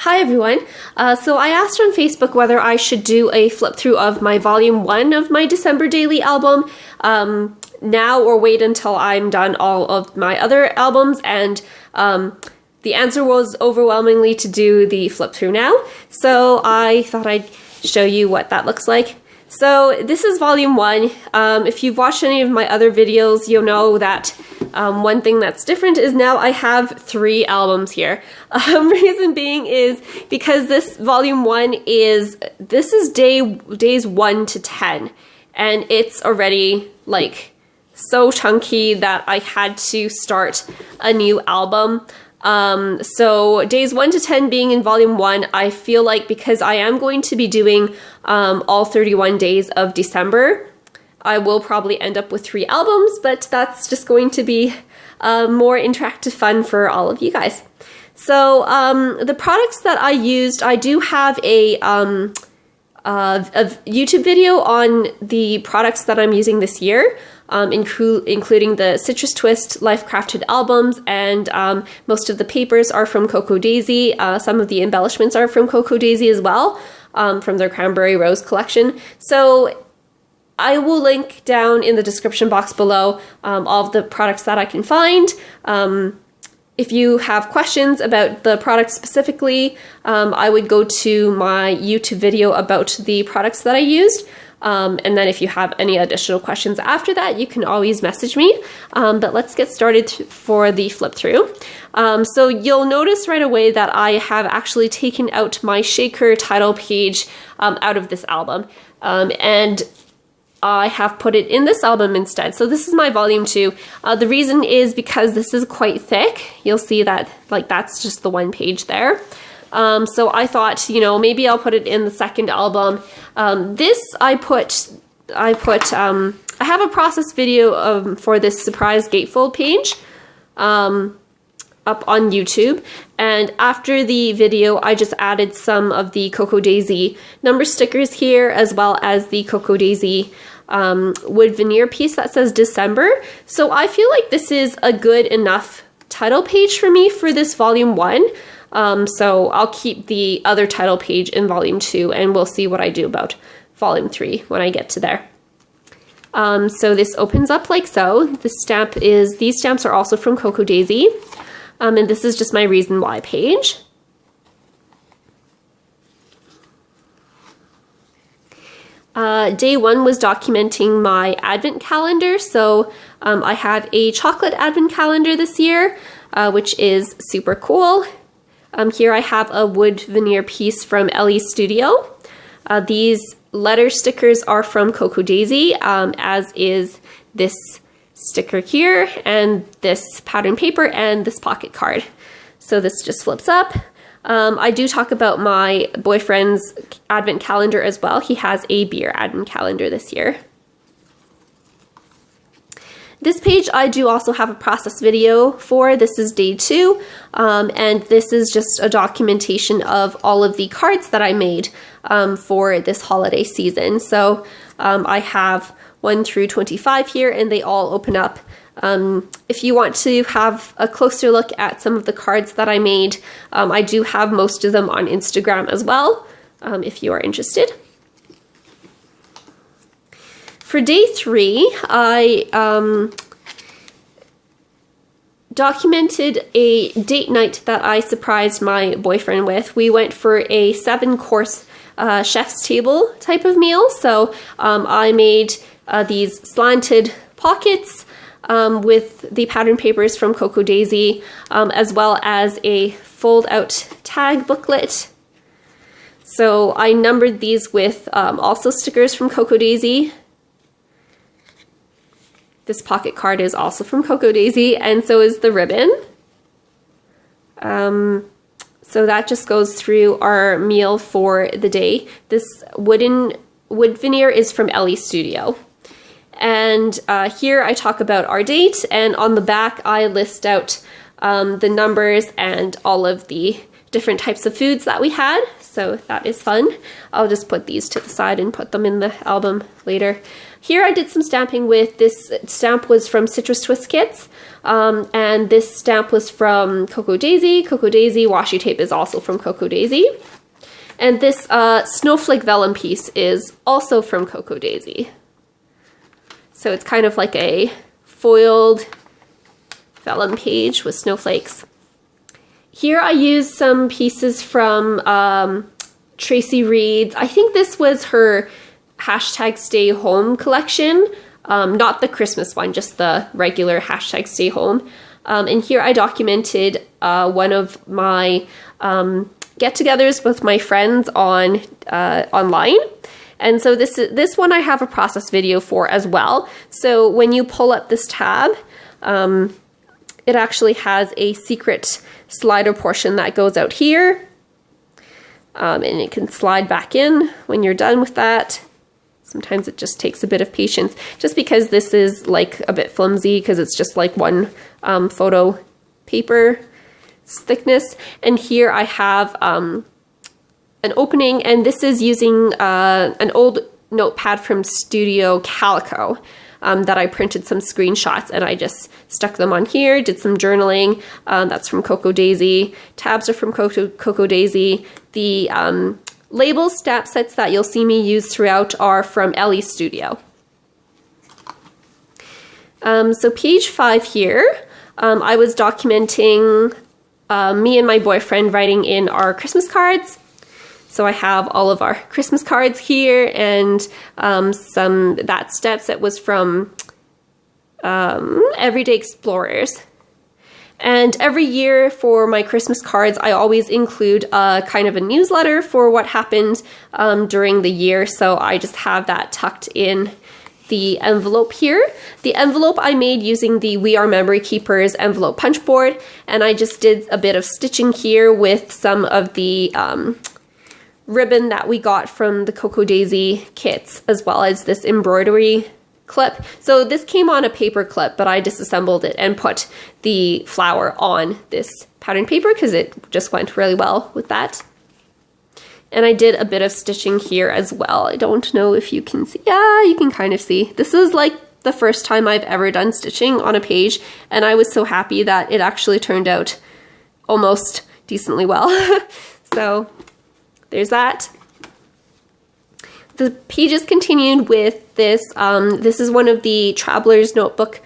Hi everyone. So I asked on Facebook whether I should do a flip through of my volume 1 of my December daily album now or wait until I'm done all of my other albums, and the answer was overwhelmingly to do the flip through now. So I thought I'd show you what that looks like. So this is volume 1. If you've watched any of my other videos, you'll know that one thing that's different is now I have 3 albums here. Reason being is because this volume 1 is days 1 to 10, and it's already like so chunky that I had to start a new album. So days 1 to 10 being in volume 1, I feel like because I am going to be doing all 31 days of December, I will probably end up with 3 albums, but that's just going to be more interactive fun for all of you guys. So the products that I used, I do have a YouTube video on the products that I'm using this year, including the Citrus Twist Life Crafted albums, and most of the papers are from Cocoa Daisy. Some of the embellishments are from Cocoa Daisy as well, from their Cranberry Rose collection. So I will link down in the description box below all of the products that I can find. If you have questions about the product specifically, I would go to my YouTube video about the products that I used. And then if you have any additional questions after that, you can always message me. But let's get started for the flip through. So you'll notice right away that I have actually taken out my shaker title page out of this album. And I have put it in this album instead. So this is my volume 2. The reason is because this is quite thick. You'll see that that's just the one page there. So I thought, maybe I'll put it in the second album. I have a process video for this surprise gatefold page up on YouTube, and after the video I just added some of the Cocoa Daisy number stickers here, as well as the Cocoa Daisy wood veneer piece that says December. So I feel like this is a good enough title page for me for this volume 1. So I'll keep the other title page in volume 2, and we'll see what I do about volume 3 when I get to there. So this opens up like so. These stamps are also from Cocoa Daisy. And this is just my reason why page. Day 1 was documenting my advent calendar. So I have a chocolate advent calendar this year, which is super cool. Here I have a wood veneer piece from Ellie's Studio. These letter stickers are from Cocoa Daisy, as is this sticker here, and this pattern paper, and this pocket card. So this just flips up. I do talk about my boyfriend's advent calendar as well. He has a beer advent calendar this year. This page I do also have a process video for. This is day 2, and this is just a documentation of all of the cards that I made for this holiday season. So I have 1 through 25 here, and they all open up. If you want to have a closer look at some of the cards that I made, I do have most of them on Instagram as well, if you are interested. For day 3, I documented a date night that I surprised my boyfriend with. We went for a 7-course chef's table type of meal. So I made these slanted pockets with the pattern papers from Cocoa Daisy, as well as a fold-out tag booklet. So I numbered these with also stickers from Cocoa Daisy. This pocket card is also from Cocoa Daisy, and so is the ribbon. So that just goes through our meal for the day. This wood veneer is from Ellie's Studio. And here I talk about our date, and on the back I list out the numbers and all of the different types of foods that we had, so that is fun. I'll just put these to the side and put them in the album later. Here I did some stamping with, this stamp was from Citrus Twist Kits, and this stamp was from Cocoa Daisy. Cocoa Daisy washi tape is also from Cocoa Daisy. And this snowflake vellum piece is also from Cocoa Daisy. So it's kind of like a foiled vellum page with snowflakes. Here I used some pieces from Tracy Reed's, I think this was her #Stay Home collection, not the Christmas one, just the regular #Stay Home. And here I documented one of my get-togethers with my friends on online. And so this one I have a process video for as well. So when you pull up this tab, it actually has a secret slider portion that goes out here. And it can slide back in when you're done with that. Sometimes it just takes a bit of patience, just because this is like a bit flimsy because it's just like one photo paper thickness. And here I have an opening, and this is using an old notepad from Studio Calico that I printed some screenshots, and I just stuck them on here, did some journaling. That's from Cocoa Daisy. Tabs are from Cocoa Daisy. The label stamp sets that you'll see me use throughout are from Ellie Studio. So page 5 here, I was documenting me and my boyfriend writing in our Christmas cards. So I have all of our Christmas cards here, and that stamp set was from Everyday Explorers. And every year for my Christmas cards, I always include a kind of a newsletter for what happened during the year. So I just have that tucked in the envelope here. The envelope I made using the We Are Memory Keepers envelope punch board, and I just did a bit of stitching here with some of the ribbon that we got from the Cocoa Daisy kits, as well as this embroidery clip. So this came on a paper clip, but I disassembled it and put the flower on this pattern paper because it just went really well with that. And I did a bit of stitching here as well. I don't know if you can see. Yeah, you can kind of see. This is like the first time I've ever done stitching on a page, and I was so happy that it actually turned out almost decently well. So there's that. The pages continued with this. This is one of the Traveler's Notebook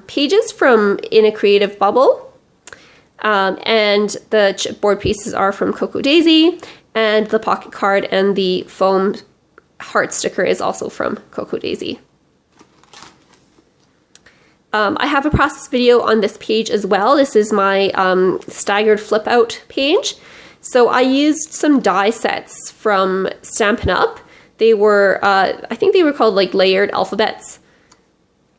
pages from In a Creative Bubble. And the chipboard pieces are from Cocoa Daisy, and the pocket card and the foam heart sticker is also from Cocoa Daisy. I have a process video on this page as well. This is my staggered flip out page. So I used some die sets from Stampin' Up. They were, I think they were called like layered alphabets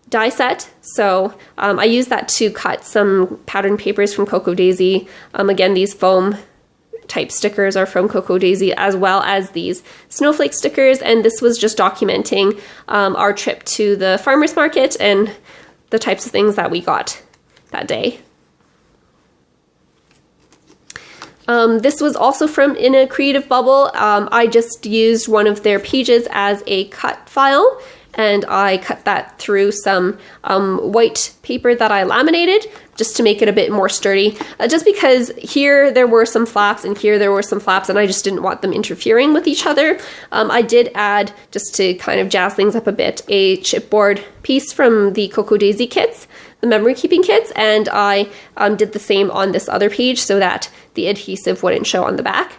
die set. So I used that to cut some pattern papers from Cocoa Daisy. Again, these foam type stickers are from Cocoa Daisy, as well as these snowflake stickers. And this was just documenting our trip to the farmer's market and the types of things that we got that day. This was also from In a Creative Bubble. I just used one of their pages as a cut file, and I cut that through some white paper that I laminated just to make it a bit more sturdy. Just because here there were some flaps and here there were some flaps, and I just didn't want them interfering with each other. I did add, just to kind of jazz things up a bit, a chipboard piece from the Cocoa Daisy kits, the memory keeping kits, and I did the same on this other page so that the adhesive wouldn't show on the back.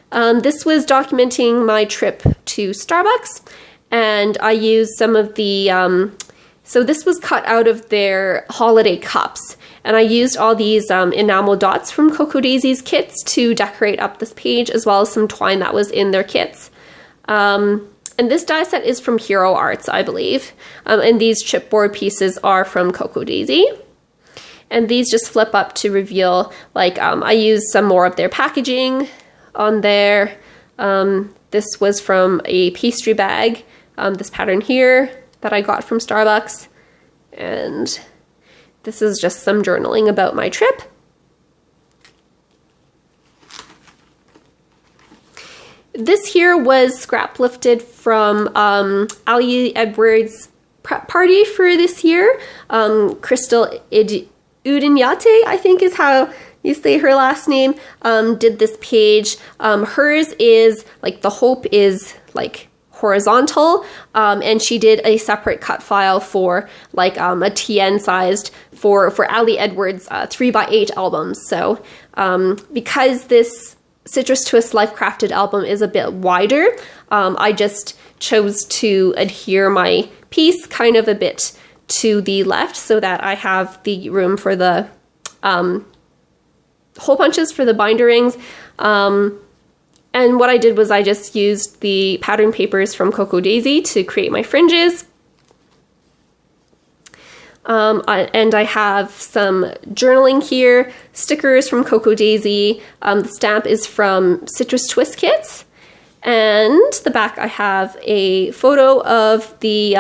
This was documenting my trip to Starbucks, and I used some of the, so this was cut out of their holiday cups, and I used all these enamel dots from Cocoa Daisy's kits to decorate up this page, as well as some twine that was in their kits. And this die set is from Hero Arts, I believe. And these chipboard pieces are from Cocoa Daisy. And these just flip up to reveal, like, I used some more of their packaging on there. This was from a pastry bag, this pattern here that I got from Starbucks. And this is just some journaling about my trip. This here was scrap lifted from Ali Edwards' prep party for this year. Crystal Udinyate, I think is how you say her last name, did this page. Hers is like the hope is like horizontal, and she did a separate cut file for like a TN sized for Ali Edwards 3x8 albums. So because this Citrus Twist Life Crafted album is a bit wider, I just chose to adhere my piece kind of a bit to the left so that I have the room for the hole punches for the binder rings. And what I did was I just used the pattern papers from Cocoa Daisy to create my fringes. And I have some journaling here, stickers from Cocoa Daisy. The stamp is from Citrus Twist Kits. And the back I have a photo of the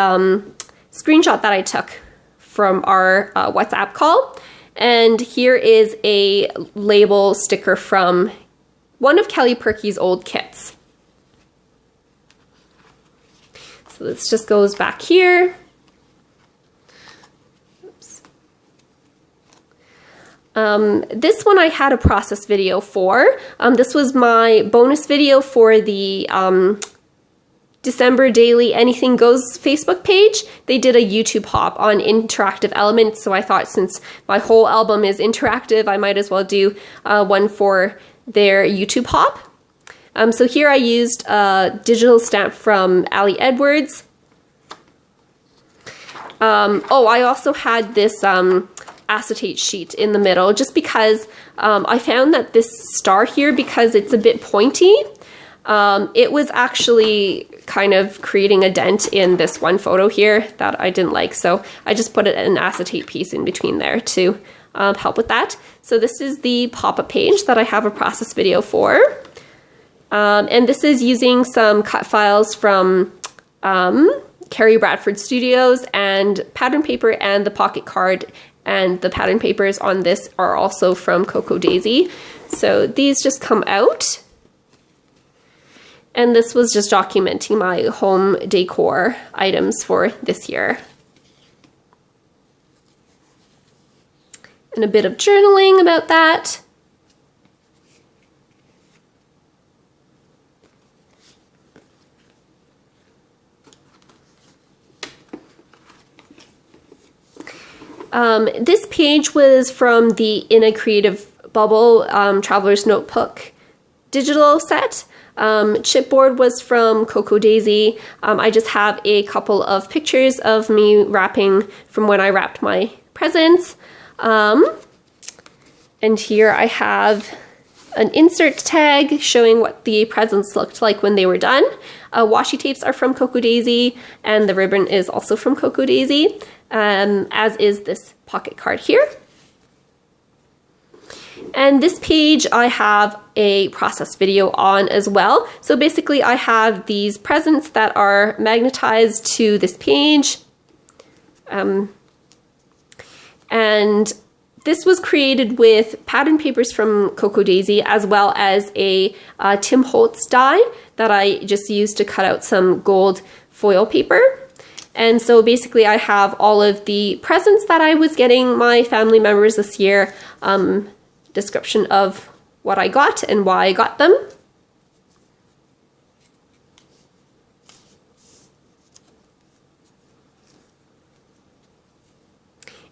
screenshot that I took from our WhatsApp call. And here is a label sticker from one of Kelly Perky's old kits. So this just goes back here. Oops. This one I had a process video for. This was my bonus video for the December Daily Anything Goes Facebook page. They did a YouTube hop on interactive elements, so I thought since my whole album is interactive, I might as well do one for their YouTube hop. So here I used a digital stamp from Ali Edwards. Oh, I also had this acetate sheet in the middle just because I found that this star here, because it's a bit pointy, it was actually kind of creating a dent in this one photo here that I didn't like. So I just put an acetate piece in between there to help with that. So this is the pop-up page that I have a process video for. And this is using some cut files from Carrie Bradford Studios and pattern paper, and the pocket card and the pattern papers on this are also from Cocoa Daisy. So these just come out. And this was just documenting my home decor items for this year. And a bit of journaling about that. This page was from the In a Creative Bubble Traveler's Notebook digital set. Chipboard was from Cocoa Daisy. I just have a couple of pictures of me wrapping from when I wrapped my presents. And here I have an insert tag showing what the presents looked like when they were done. Washi tapes are from Cocoa Daisy, and the ribbon is also from Cocoa Daisy, as is this pocket card here. And this page I have a process video on as well. So basically I have these presents that are magnetized to this page. And this was created with pattern papers from Cocoa Daisy, as well as a Tim Holtz die that I just used to cut out some gold foil paper. And so basically I have all of the presents that I was getting my family members this year, description of what I got and why I got them.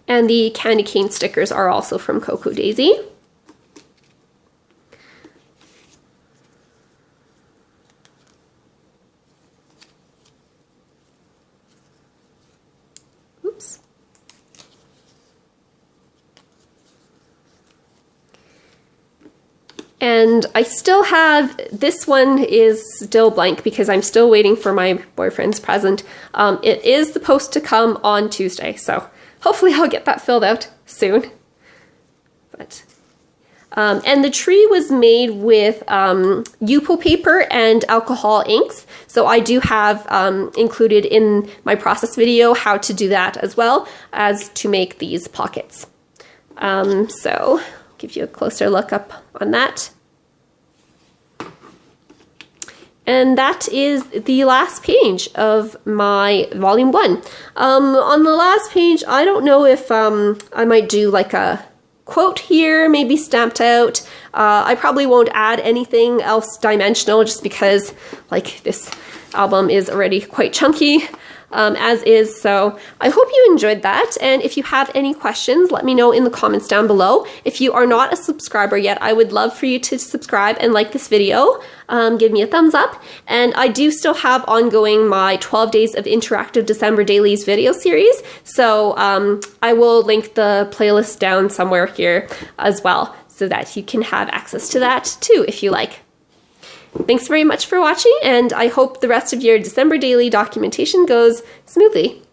And the candy cane stickers are also from Cocoa Daisy. Oops. And I still have, this one is still blank because I'm still waiting for my boyfriend's present. It is supposed to come on Tuesday, so hopefully I'll get that filled out soon. But and the tree was made with Yupo paper and alcohol inks. So I do have included in my process video how to do that as well as to make these pockets. So give you a closer look up on that. And that is the last page of my volume 1. On the last page, I don't know if I might do like a quote here, maybe stamped out. I probably won't add anything else dimensional just because like this album is already quite chunky. As is. So I hope you enjoyed that. And if you have any questions, let me know in the comments down below. If you are not a subscriber yet, I would love for you to subscribe and like this video. Give me a thumbs up. And I do still have ongoing my 12 Days of Interactive December Dailies video series. So I will link the playlist down somewhere here as well so that you can have access to that too if you like. Thanks very much for watching, and I hope the rest of your December daily documentation goes smoothly.